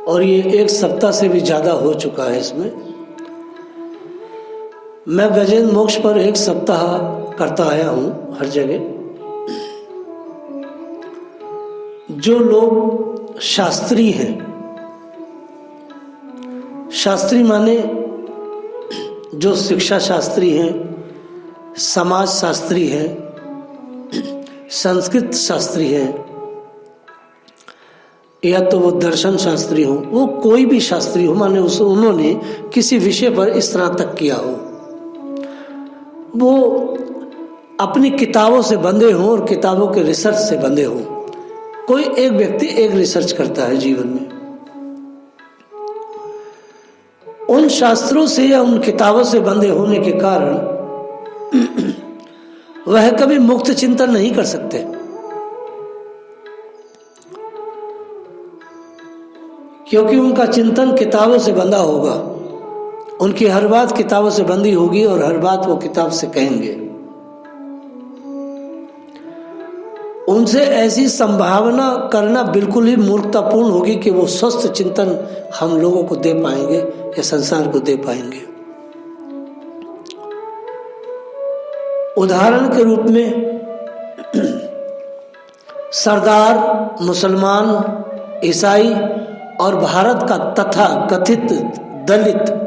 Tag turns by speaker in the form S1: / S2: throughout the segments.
S1: और ये 1 सप्ताह से भी ज़्यादा हो चुका है। इसमें मैं गजेंद्र मोक्ष पर 1 सप्ताह करता आया हूँ हर जगह। जो लोग शास्त्री हैं, शास्त्री माने जो शिक्षा शास्त्री हैं, समाज शास्त्री हैं, संस्कृत शास्त्री हैं, या तो वो दर्शन शास्त्री हो, वो कोई भी शास्त्री हो, माने उन्होंने किसी विषय पर इस तरह तक किया हो, वो अपनी किताबों से बंधे हों और किताबों के रिसर्च से बंधे हों। कोई एक व्यक्ति एक रिसर्च करता है जीवन में, उन शास्त्रों से या उन किताबों से बंधे होने के कारण वह कभी मुक्त चिंतन नहीं कर सकते, क्योंकि उनका चिंतन किताबों से बंधा होगा। उनकी हर बात किताबों से बंधी होगी और हर बात वो किताब से कहेंगे। उनसे ऐसी संभावना करना बिल्कुल ही मूर्खतापूर्ण होगी कि वो स्वस्थ चिंतन हम लोगों को दे पाएंगे या संसार को दे पाएंगे। उदाहरण के रूप में सरदार, मुसलमान, ईसाई और भारत का तथा कथित दलित,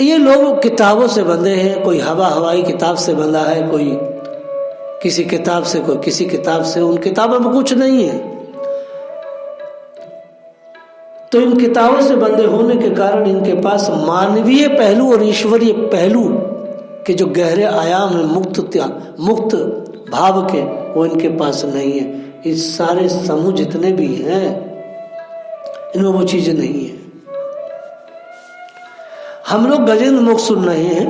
S1: ये लोग किताबों से बंधे हैं। कोई हवाई किताब से बंधा है, कोई किसी किताब से, कोई किसी किताब से। उन किताबों में कुछ नहीं है। तो इन किताबों से बंधे होने के कारण इनके पास मानवीय पहलू और ईश्वरीय पहलू के जो गहरे आयाम है, मुक्त भाव के, वो इनके पास नहीं है। इस सारे समूह जितने भी हैं, इनमें वो चीजें नहीं है। हम लोग गजेंद्र मोक्ष सुन रहे हैं।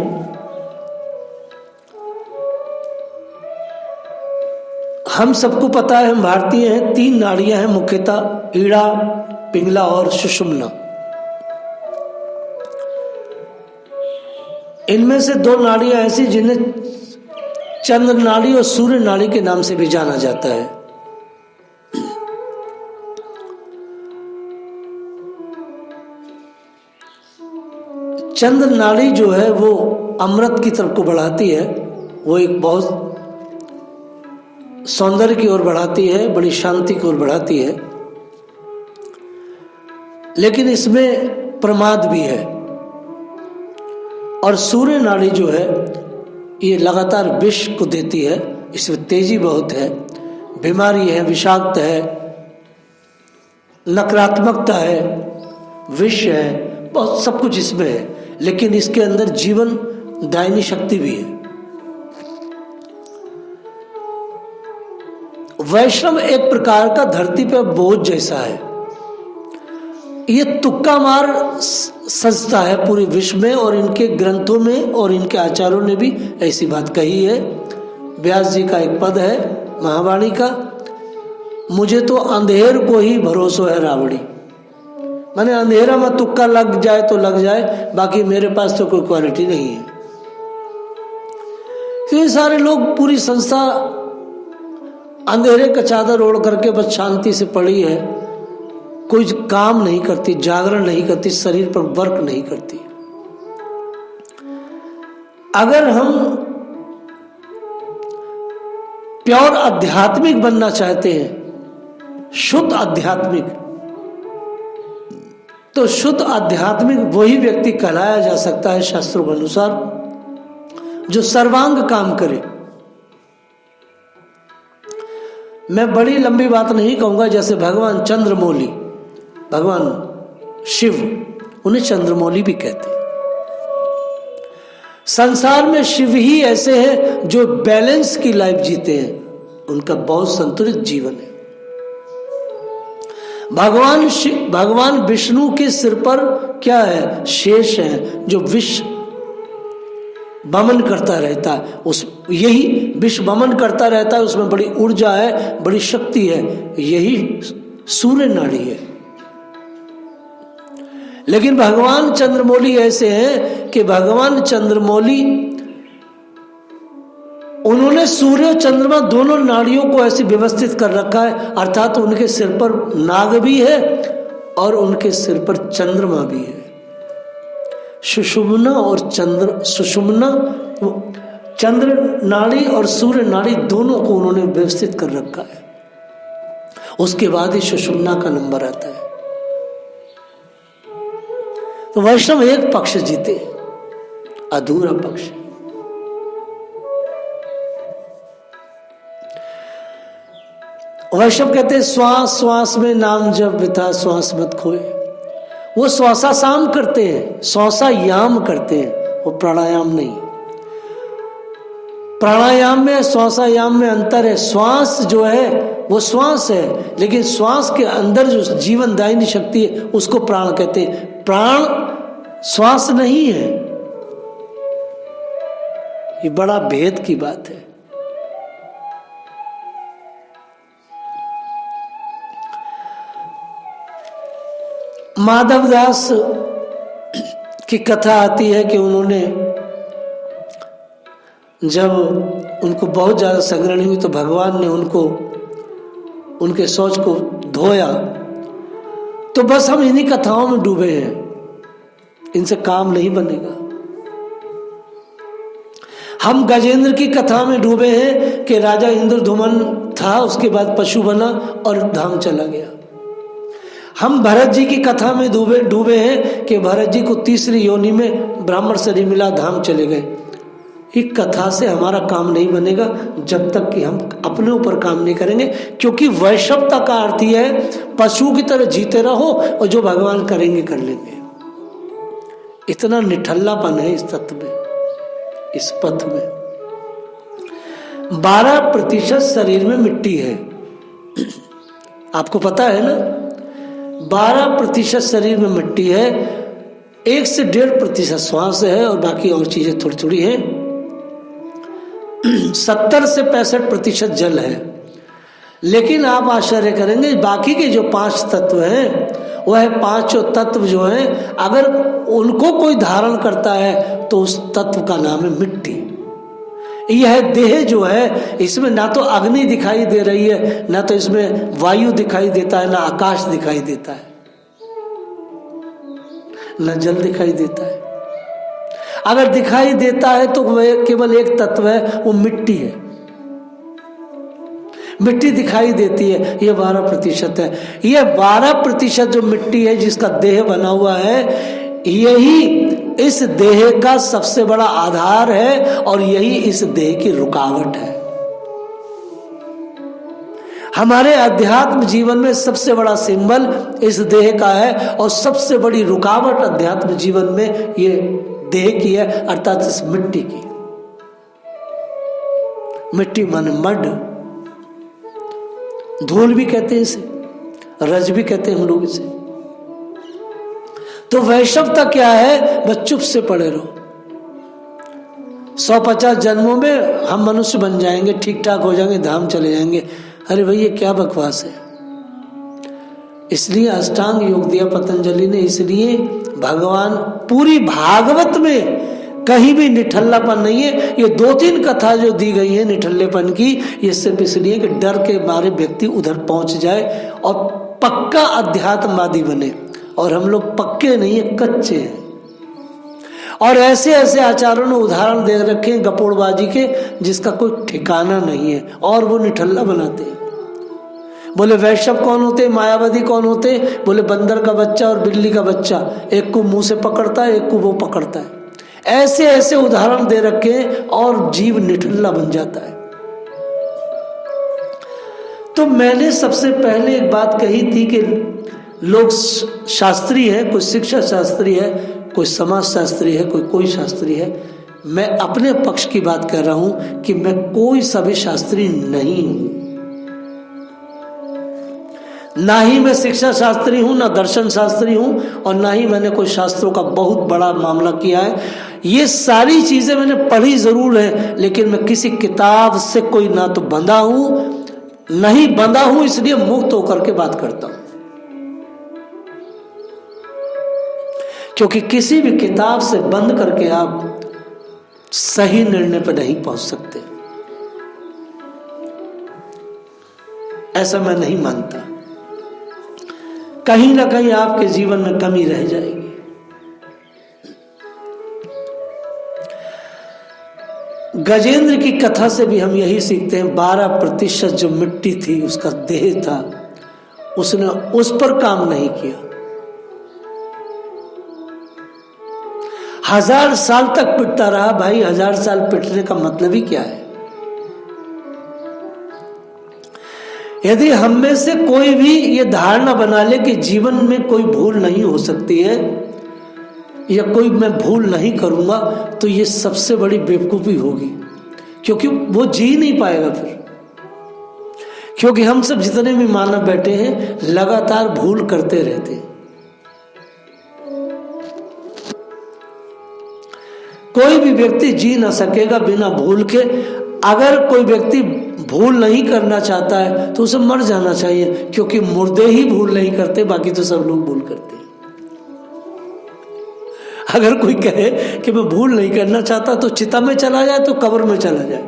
S1: हम सबको पता है, हम भारतीय हैं। 3 नाड़ियां हैं मुख्यतः, ईड़ा, पिंगला और सुषुम्ना। इनमें से 2 नाड़ियां ऐसी जिन्हें चंद्र नाड़ी और सूर्य नाड़ी के नाम से भी जाना जाता है। चंद्र नाड़ी जो है वो अमृत की तरफ को बढ़ाती है, वो एक बहुत सौंदर्य की ओर बढ़ाती है, बड़ी शांति की ओर बढ़ाती है। लेकिन इसमें प्रमाद भी है। और सूर्य नाड़ी जो है ये लगातार विष को देती है, इसमें तेजी बहुत है, बीमारी है, विषाक्त है, नकारात्मकता है, विष है, बहुत सब कुछ इसमें है। लेकिन इसके अंदर जीवन दायिनी शक्ति भी है। वैष्णव एक प्रकार का धरती पर बोझ जैसा है। ये तुक्का मार सजता है पूरे विश्व में, और इनके ग्रंथों में और इनके आचार्यों ने भी ऐसी बात कही है। व्यास जी का एक पद है महावाणी का, मुझे तो अंधेर को ही भरोसा है रावड़ी। माने अंधेरा में तुक्का लग जाए तो लग जाए, बाकी मेरे पास तो कोई क्वालिटी नहीं है। ये सारे लोग, पूरी संस्था अंधेरे का चादर ओढ़ करके बस शांति से पड़ी है, कोई काम नहीं करती, जागरण नहीं करती, शरीर पर वर्क नहीं करती। अगर हम प्योर आध्यात्मिक बनना चाहते हैं, शुद्ध आध्यात्मिक, तो शुद्ध आध्यात्मिक वही व्यक्ति कहलाया जा सकता है शास्त्रों के अनुसार जो सर्वांग काम करे। मैं बड़ी लंबी बात नहीं कहूंगा। जैसे भगवान चंद्रमौली, भगवान शिव, उन्हें चंद्रमौली भी कहते हैं। संसार में शिव ही ऐसे हैं जो बैलेंस की लाइफ जीते हैं, उनका बहुत संतुलित जीवन है। भगवान विष्णु के सिर पर क्या है? शेष है, जो विश्व वमन करता रहता है। यही विश्व वमन करता रहता है, उसमें बड़ी ऊर्जा है, बड़ी शक्ति है, यही सूर्य नाड़ी है। लेकिन भगवान चंद्रमौली ऐसे हैं कि भगवान चंद्रमौली उन्होंने सूर्य और चंद्रमा दोनों नाड़ियों को ऐसे व्यवस्थित कर रखा है, अर्थात उनके सिर पर नाग भी है और उनके सिर पर चंद्रमा भी है। सुषुम्ना और सुषुम्ना, चंद्र नाड़ी और सूर्य नाड़ी दोनों को उन्होंने व्यवस्थित कर रखा है। उसके बाद ही सुषुम्ना का नंबर आता है। तो वैष्णव एक पक्ष जीते, अधूरा पक्ष। वैष्णव कहते हैं श्वास श्वास में नाम जप विथा श्वास मत खोए। वो श्वासासाम करते हैं, श्वासायाम करते हैं, वो प्राणायाम नहीं। प्राणायाम में श्वासायाम में अंतर है। श्वास जो है वो श्वास है, लेकिन श्वास के अंदर जो जीवनदायिनी शक्ति है उसको प्राण कहते हैं। प्राण श्वास नहीं है। ये बड़ा भेद की बात है। माधवदास की कथा आती है कि उन्होंने जब उनको बहुत ज़्यादा संग्रहण हुई तो भगवान ने उनको उनके शौच को धोया। तो बस हम इन्हीं कथाओं में डूबे हैं, इनसे काम नहीं बनेगा। हम गजेंद्र की कथा में डूबे हैं कि राजा इंद्रधुमन था, उसके बाद पशु बना और धाम चला गया। हम भरत जी की कथा में डूबे हैं कि भरत जी को तीसरी योनि में ब्राह्मण शरीर मिला, धाम चले गए। एक कथा से हमारा काम नहीं बनेगा जब तक कि हम अपने ऊपर काम नहीं करेंगे, क्योंकि वैष्णवता का अर्थ यह है पशु की तरह जीते रहो और जो भगवान करेंगे कर लेंगे। इतना निठल्लापन है इस तत्व में, इस पथ में। 12% शरीर में मिट्टी है, आपको पता है ना। 12% शरीर में मिट्टी है, 1 से 1.5% श्वास है और बाकी और चीजें थोड़ी थोड़ी हैं। 70 से 65% जल है। लेकिन आप आश्चर्य करेंगे, बाकी के जो 5 तत्व हैं, वह 5 तत्व जो हैं, अगर उनको कोई धारण करता है तो उस तत्व का नाम है मिट्टी। यह देह जो है, इसमें ना तो अग्नि दिखाई दे रही है, ना तो इसमें वायु दिखाई देता है, ना आकाश दिखाई देता है, ना जल दिखाई देता है। अगर दिखाई देता है तो वह केवल एक तत्व है, वो मिट्टी है। मिट्टी दिखाई देती है, यह 12% है। यह 12% जो मिट्टी है, जिसका देह बना हुआ है, यही इस देह का सबसे बड़ा आधार है और यही इस देह की रुकावट है। हमारे अध्यात्म जीवन में सबसे बड़ा सिंबल इस देह का है और सबसे बड़ी रुकावट अध्यात्म जीवन में ये देह की है, अर्थात इस मिट्टी की। मिट्टी माने मड, धूल भी कहते हैं इसे, रज भी कहते हैं हम लोग इसे। तो वैष्णवता क्या है? बस चुप से पड़े रहो। 150 जन्मों में हम मनुष्य बन जाएंगे, ठीक ठाक हो जाएंगे, धाम चले जाएंगे। अरे भाई ये क्या बकवास है। इसलिए अष्टांग योग दिया पतंजलि ने, इसलिए भगवान पूरी भागवत में कहीं भी निठल्लापन नहीं है। ये 2-3 कथा जो दी गई है निठल्लेपन की, ये सिर्फ इसलिए कि डर के मारे व्यक्ति उधर पहुंच जाए और पक्का अध्यात्मवादी बने। और हम लोग पक्के नहीं है, कच्चे हैं। और ऐसे ऐसे आचार्यों ने उदाहरण दे रखे हैं गपोड़बाजी के, जिसका कोई ठिकाना नहीं है, और वो निठल्ला बनाते हैं। बोले वैष्णव कौन होते, मायावादी कौन होते? बोले बंदर का बच्चा और बिल्ली का बच्चा, एक को मुंह से पकड़ता है, एक को वो पकड़ता है। ऐसे ऐसे उदाहरण दे रखे हैं और जीव निठल्ला बन जाता है। तो मैंने सबसे पहले एक बात कही थी कि लोग शास्त्री है, कोई शिक्षा शास्त्री है, कोई समाज शास्त्री है, कोई शास्त्री है। मैं अपने पक्ष की बात कर रहा हूं कि मैं कोई सा भी शास्त्री नहीं हूं। ना ही मैं शिक्षा शास्त्री हूं, ना दर्शन शास्त्री हूं, और ना ही मैंने कोई शास्त्रों का बहुत बड़ा मामला किया है। ये सारी चीजें मैंने पढ़ी जरूर है, लेकिन मैं किसी किताब से कोई ना तो बंधा हूं, नहीं बंधा हूं, इसलिए मुक्त होकर के बात करता हूं। क्योंकि किसी भी किताब से बंद करके आप सही निर्णय पर नहीं पहुंच सकते। ऐसा मैं नहीं मानता। कहीं ना कहीं आपके जीवन में कमी रह जाएगी। गजेंद्र की कथा से भी हम यही सीखते हैं। 12% जो मिट्टी थी, उसका देह था, उसने उस पर काम नहीं किया। 1000 साल तक पिटता रहा। भाई 1000 साल पिटने का मतलब ही क्या है? यदि हम में से कोई भी ये धारणा बना ले कि जीवन में कोई भूल नहीं हो सकती है या कोई मैं भूल नहीं करूंगा, तो ये सबसे बड़ी बेवकूफ़ी होगी, क्योंकि वो जी नहीं पाएगा फिर। क्योंकि हम सब जितने भी मानव बैठे हैं लगातार भूल करते रहते हैं। कोई भी व्यक्ति जी ना सकेगा बिना भूल के। अगर कोई व्यक्ति भूल नहीं करना चाहता है तो उसे मर जाना चाहिए, क्योंकि मुर्दे ही भूल नहीं करते, बाकी तो सब लोग भूल करते हैं। अगर कोई कहे कि मैं भूल नहीं करना चाहता तो चिता में चला जाए, तो कब्र में चला जाए।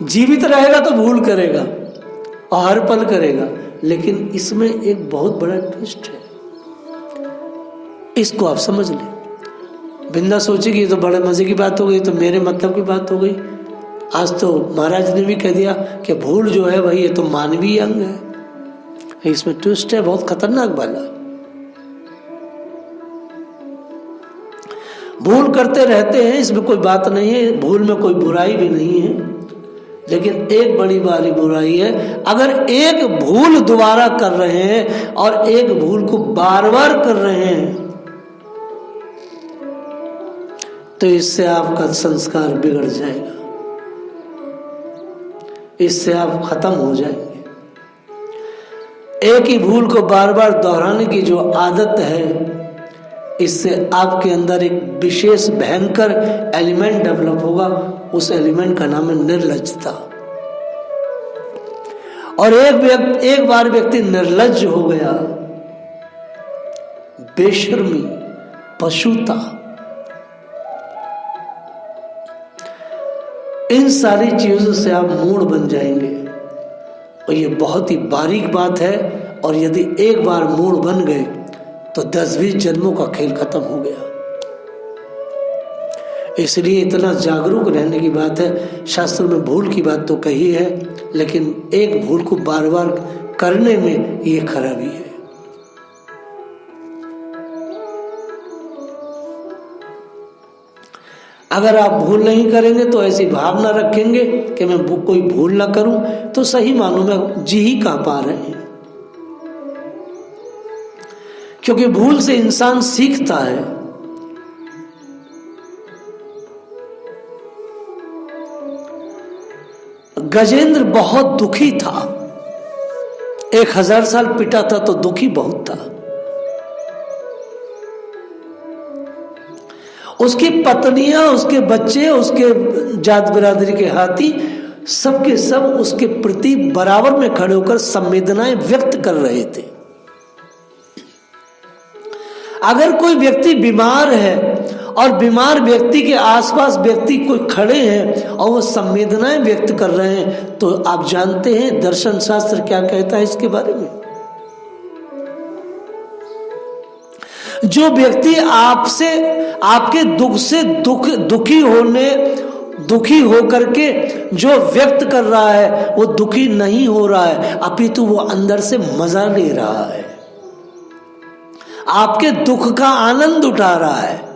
S1: जीवित रहेगा तो भूल करेगा और हर पल करेगा। लेकिन इसमें एक बहुत बड़ा ट्विस्ट है, इसको आप समझ लें। बिंदा सोचेगी तो बड़े मजे की बात हो गई, तो मेरे मतलब की बात हो गई। आज तो महाराज ने भी कह दिया कि भूल जो है भाई ये तो मानवीय अंग है। इसमें ट्विस्ट है बहुत खतरनाक वाला। भूल करते रहते हैं, इसमें कोई बात नहीं है, भूल में कोई बुराई भी नहीं है। लेकिन एक बड़ी वाली बुराई है, अगर एक भूल दोबारा कर रहे हैं और एक भूल को बार बार कर रहे हैं, तो इससे आपका संस्कार बिगड़ जाएगा, इससे आप खत्म हो जाएंगे। एक ही भूल को बार बार दोहराने की जो आदत है, इससे आपके अंदर एक विशेष भयंकर एलिमेंट डेवलप होगा। उस एलिमेंट का नाम है निर्लज्जता। और एक बार व्यक्ति निर्लज्ज हो गया, बेशर्मी, पशुता, इन सारी चीजों से आप मूढ़ बन जाएंगे। और ये बहुत ही बारीक बात है। और यदि एक बार मूढ़ बन गए तो 10-20 जन्मों का खेल खत्म हो गया। इसलिए इतना जागरूक रहने की बात है। शास्त्रों में भूल की बात तो कही है, लेकिन एक भूल को बार बार करने में ये खराबी है। अगर आप भूल नहीं करेंगे तो ऐसी भावना रखेंगे कि मैं कोई भूल ना करूं, तो सही मानों में जी ही कहां पा रहे हैं। क्योंकि भूल से इंसान सीखता है। गजेंद्र बहुत दुखी था। 1000 साल पिटा था तो दुखी बहुत था। उसकी पत्नियां, उसके बच्चे, उसके जात बिरादरी के हाथी, सबके सब उसके प्रति बराबर में खड़े होकर संवेदनाएं व्यक्त कर रहे थे। अगर कोई व्यक्ति बीमार है और बीमार व्यक्ति के आसपास व्यक्ति कोई खड़े हैं और वो संवेदनाएं व्यक्त कर रहे हैं, तो आप जानते हैं दर्शन शास्त्र क्या कहता है इसके बारे में। जो व्यक्ति आपसे, आपके दुख से दुखी होकर के जो व्यक्त कर रहा है, वो दुखी नहीं हो रहा है, अपितु वो अंदर से मजा ले रहा है, आपके दुख का आनंद उठा रहा है।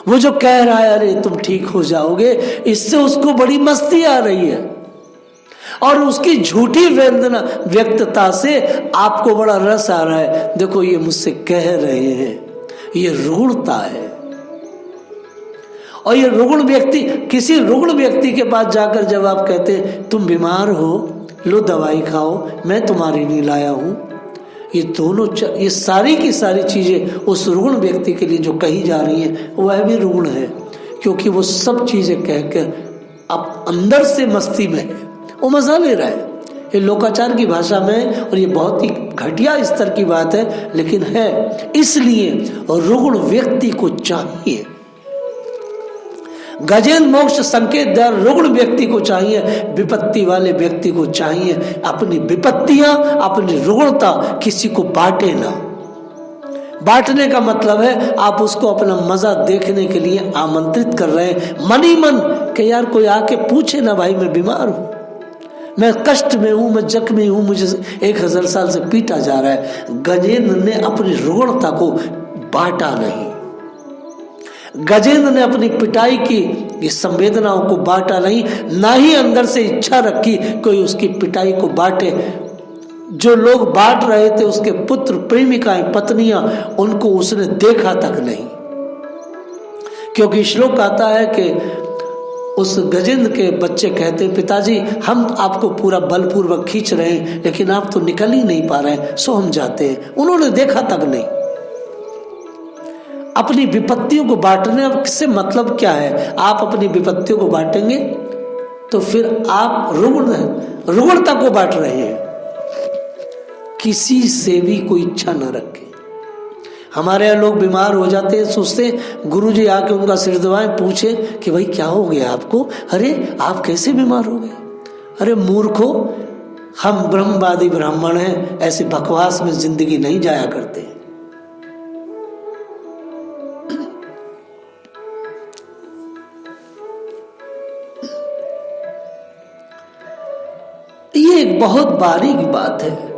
S1: वो जो कह रहा है अरे तुम ठीक हो जाओगे, इससे उसको बड़ी मस्ती आ रही है। और उसकी झूठी वेदना व्यक्तता से आपको बड़ा रस आ रहा है। देखो ये मुझसे कह रहे हैं, ये रुग्णता है। और ये रुग्ण व्यक्ति, किसी रुग्ण व्यक्ति के पास जाकर जब आप कहते हैं तुम बीमार हो, लो दवाई खाओ, मैं तुम्हारे लिए लाया हूं, ये दोनों, ये सारी की सारी चीजें उस रुग्ण व्यक्ति के लिए जो कही जा रही हैं, वह भी रुग्ण है। क्योंकि वो सब चीजें कहकर अब अंदर से मस्ती में है, वो मजा ले रहा है। ये लोकाचार की भाषा में, और ये बहुत ही घटिया स्तर की बात है, लेकिन है। इसलिए रुग्ण व्यक्ति को चाहिए, गजेंद्र मोक्ष संकेत दर रुग्ण व्यक्ति को चाहिए, विपत्ति वाले व्यक्ति को चाहिए अपनी विपत्तियां, अपनी रुग्णता किसी को बांटे ना। बांटने का मतलब है आप उसको अपना मजा देखने के लिए आमंत्रित कर रहे हैं मन ही मन कि यार कोई आके पूछे ना, भाई मैं बीमार हूं, मैं कष्ट में हूं, मैं जख्मी हूं, मुझे 1000 साल से पीटा जा रहा है। गजेंद्र ने अपनी रुग्णता को बांटा नहीं, गजेंद्र ने अपनी पिटाई की संवेदनाओं को बांटा नहीं, ना ही अंदर से इच्छा रखी कोई उसकी पिटाई को बांटे। जो लोग बांट रहे थे उसके पुत्र, प्रेमिकाएं, पत्नियां, उनको उसने देखा तक नहीं। क्योंकि श्लोक आता है कि उस गजेंद्र के बच्चे कहते, पिताजी हम आपको पूरा बलपूर्वक खींच रहे हैं लेकिन आप तो निकल ही नहीं पा रहे हैं, सो हम जाते हैं। उन्होंने देखा तक नहीं। अपनी विपत्तियों को बांटने से मतलब क्या है? आप अपनी विपत्तियों को बांटेंगे तो फिर आप रुग्णता को बांट रहे हैं। किसी से भी कोई इच्छा न रखें। हमारे यहाँ लोग बीमार हो जाते हैं, सोचते हैं गुरुजी आके उनका सिर दबाएं, पूछे कि भाई क्या हो गया आपको? अरे आप कैसे बीमार हो गए? अरे मूर्खो, हम ब्रह्मवादी ब्राह्मण हैं, ऐसे बकवास में जिंदगी नहीं जाया करते। ये एक बहुत बारीक बात है।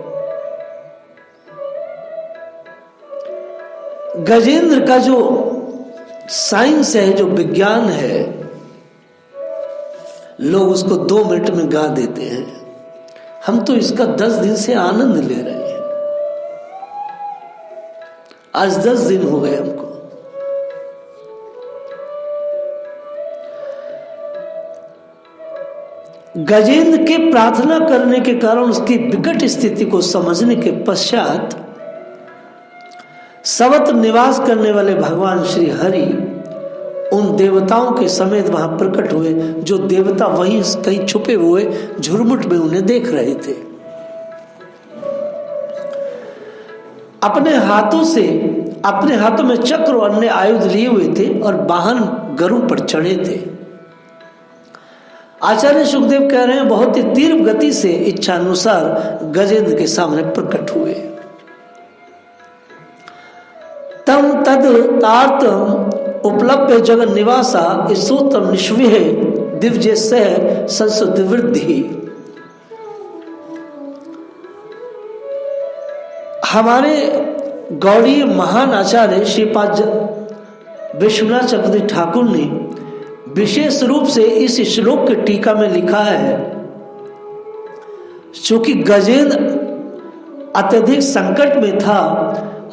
S1: गजेंद्र का जो साइंस है, जो विज्ञान है, लोग उसको 2 मिनट में गा देते हैं। हम तो इसका 10 दिन से आनंद ले रहे हैं। आज 10 दिन हो गए हमको। गजेंद्र के प्रार्थना करने के कारण उसकी विकट स्थिति को समझने के पश्चात सर्वत्र निवास करने वाले भगवान श्री हरि उन देवताओं के समेत वहां प्रकट हुए, जो देवता वहीं कहीं छुपे हुए झुरमुट में उन्हें देख रहे थे। अपने हाथों में चक्र और अन्य आयुध लिए हुए थे और वाहन गरुड़ पर चढ़े थे। आचार्य सुखदेव कह रहे हैं बहुत ही तीव्र गति से इच्छा अनुसार गजेंद्र के सामने प्रकट हुए। तम तद तार्तम उपलब्ध जगन निवासा स्तोत्रम निष्विह दिव्य सह संस्कृति वृद्धि। हमारे गौड़ीय महान आचार्य श्रीपाद विश्वनाथ चक्रवर्ती ठाकुर ने विशेष रूप से इस श्लोक के टीका में लिखा है, चूंकि गजेंद्र अत्यधिक संकट में था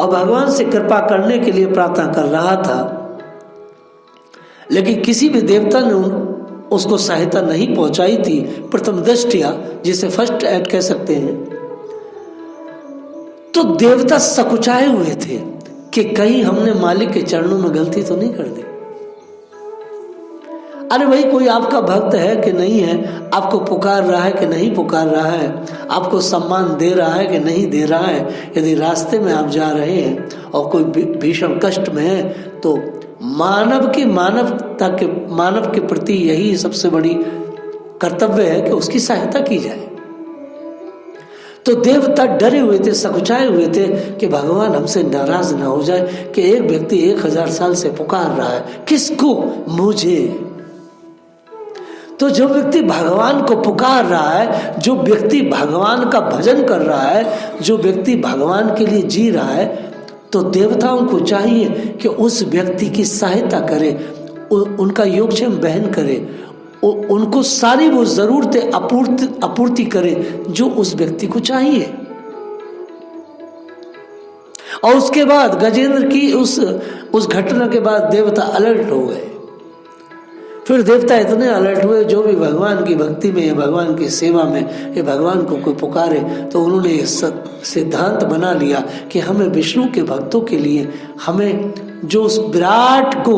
S1: और भगवान से कृपा करने के लिए प्रार्थना कर रहा था, लेकिन किसी भी देवता ने उसको सहायता नहीं पहुंचाई थी। प्रथम दृष्टिया, जिसे फर्स्ट एड कह सकते हैं, तो देवता सकुचाए हुए थे कि कहीं हमने मालिक के चरणों में गलती तो नहीं कर दी। अरे भाई, कोई आपका भक्त है कि नहीं है, आपको पुकार रहा है कि नहीं पुकार रहा है, आपको सम्मान दे रहा है कि नहीं दे रहा है। यदि रास्ते में आप जा रहे हैं और कोई भीषण कष्ट में है तो मानव के प्रति यही सबसे बड़ी कर्तव्य है कि उसकी सहायता की जाए। तो देवता डरे हुए थे, सकुचाए हुए थे कि भगवान हमसे नाराज ना हो जाए कि एक व्यक्ति 1000 साल से पुकार रहा है, किसको? मुझे। तो जो व्यक्ति भगवान को पुकार रहा है, जो व्यक्ति भगवान का भजन कर रहा है, जो व्यक्ति भगवान के लिए जी रहा है, तो देवताओं को चाहिए कि उस व्यक्ति की सहायता करे, उनका योगक्षेम बहन करे, उनको सारी वो जरूरतें आपूर्ति करे जो उस व्यक्ति को चाहिए। और उसके बाद गजेंद्र की उस घटना के बाद देवता अलर्ट हो गए। फिर देवता इतने अलर्ट हुए, जो भी भगवान की भक्ति में या भगवान की सेवा में या भगवान को कोई पुकारे, तो उन्होंने ये सिद्धांत बना लिया कि हमें विष्णु के भक्तों के लिए हमें जो उस विराट को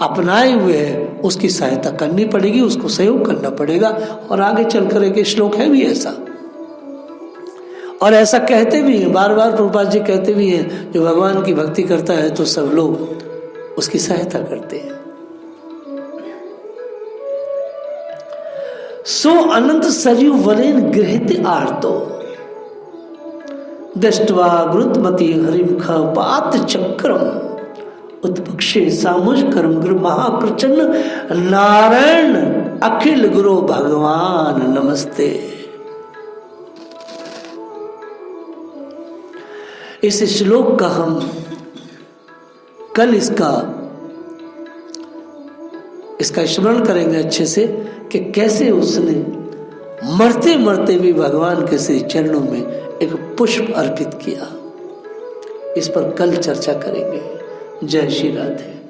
S1: अपनाए हुए है उसकी सहायता करनी पड़ेगी, उसको सहयोग करना पड़ेगा। और आगे चलकर एक श्लोक है भी ऐसा, और ऐसा कहते भी हैं, बार बार प्रभुपाद जी कहते भी हैं, जो भगवान की भक्ति करता है तो सब लोग उसकी सहायता करते हैं। सो अनंत सरयू वरेन गृहीत आर्तो दृष्ट्वा गुरुत्मति हरिमुख पात चक्रम उत्पक्षे सामुज कर्म गुरु महाप्रचन्न नारायण अखिल गुरु भगवान नमस्ते। इस श्लोक का हम कल इसका स्मरण करेंगे अच्छे से कि कैसे उसने मरते मरते भी भगवान के श्री चरणों में एक पुष्प अर्पित किया। इस पर कल चर्चा करेंगे। जय श्री राधे।